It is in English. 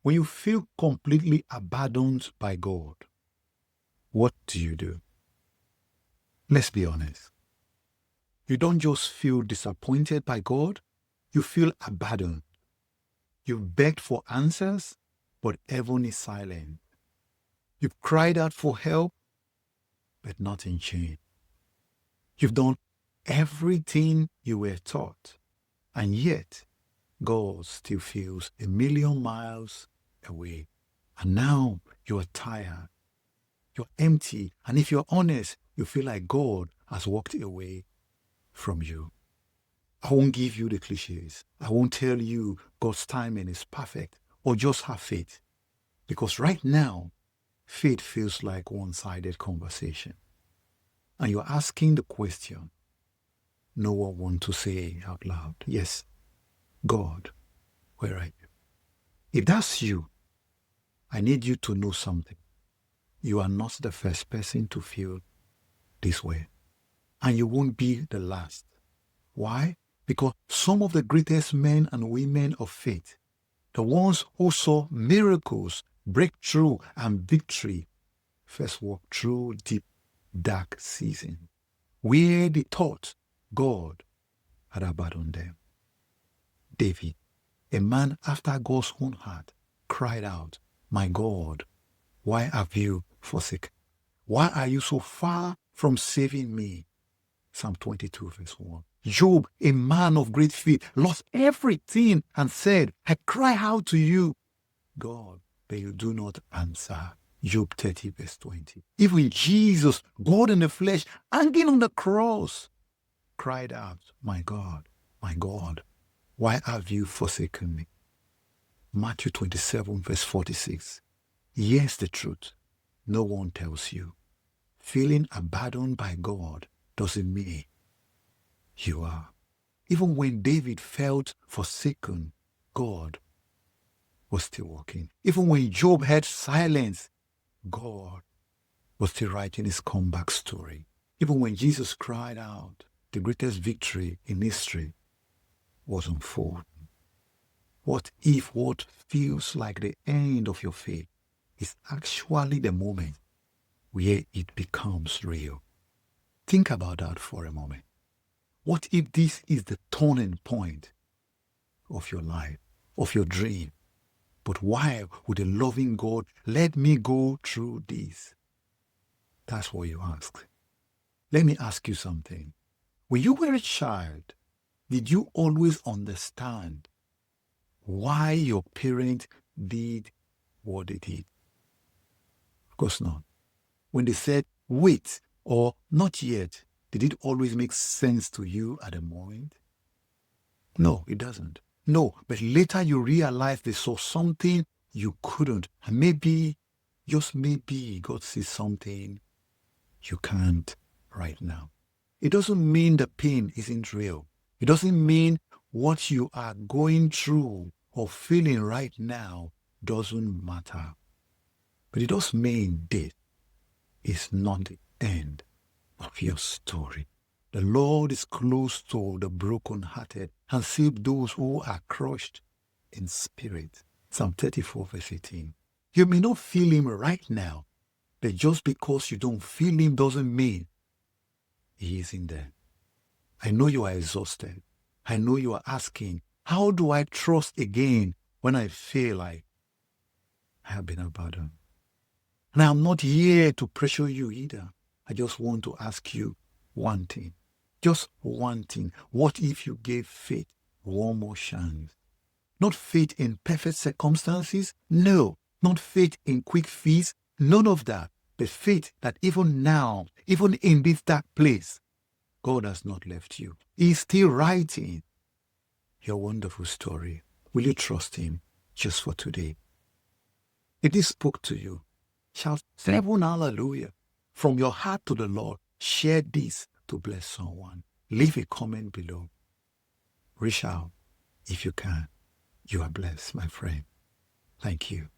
When you feel completely abandoned by God, what do? Let's be honest. You don't just feel disappointed by God, you feel abandoned. You've begged for answers, but heaven is silent. You've cried out for help, but nothing changed. You've done everything you were taught, and yet God still feels a million miles away. And now you're tired, you're empty, and if you're honest, you feel like God has walked away from you. I won't give you the clichés. I won't tell you God's timing is perfect or just have faith. Because right now, faith feels like one-sided conversation. And you're asking the question no one wants to say out loud. Yes, God, where are you? If that's you, I need you to know something. You are not the first person to feel this way. And you won't be the last. Why? Because some of the greatest men and women of faith, the ones who saw miracles, breakthrough, and victory, first walked through deep, dark season, where they thought God had abandoned them. David, a man after God's own heart, cried out, "My God, why have you forsaken? Why are you so far from saving me?" Psalm 22, verse 1. Job, a man of great faith, lost everything and said, "I cry out to you, God, but you do not answer." Job 30, verse 20. Even Jesus, God in the flesh, hanging on the cross, cried out, my God, why have you forsaken me?" Matthew 27, verse 46. Here's the truth. No one tells you. Feeling abandoned by God doesn't mean you are. Even when David felt forsaken, God was still working. Even when Job had silence, God was still writing his comeback story. Even when Jesus cried out, the greatest victory in history was unfolding. What if what feels like the end of your faith is actually the moment where it becomes real? Think about that for a moment. What if this is the turning point of your life, of your dream? But why would a loving God let me go through this? That's what you ask. Let me ask you something. When you were a child, did you always understand why your parents did what they did? Of course not. When they said, wait, or not yet, did it always make sense to you at the moment? No, it doesn't. No, but later you realize they saw something you couldn't. And maybe, just maybe, God sees something you can't right now. It doesn't mean the pain isn't real. It doesn't mean what you are going through or feeling right now doesn't matter. But it does mean this is not the end of your story. The Lord is close to the brokenhearted and saves those who are crushed in spirit. Psalm 34, verse 18. You may not feel him right now, but just because you don't feel him doesn't mean he isn't there. I know you are exhausted. I know you are asking, how do I trust again when I feel like I have been abandoned? And I'm not here to pressure you either. I just want to ask you one thing. Just one thing. What if you gave faith one more chance? Not faith in perfect circumstances. No. Not faith in quick fees. None of that. But faith that even now, even in this dark place, God has not left you. He's still writing your wonderful story. Will you trust him just for today? If this spoke to you, shout 7 hallelujah from your heart to the Lord. Share this to bless someone. Leave a comment below. Reach out if you can. You are blessed, my friend. Thank you.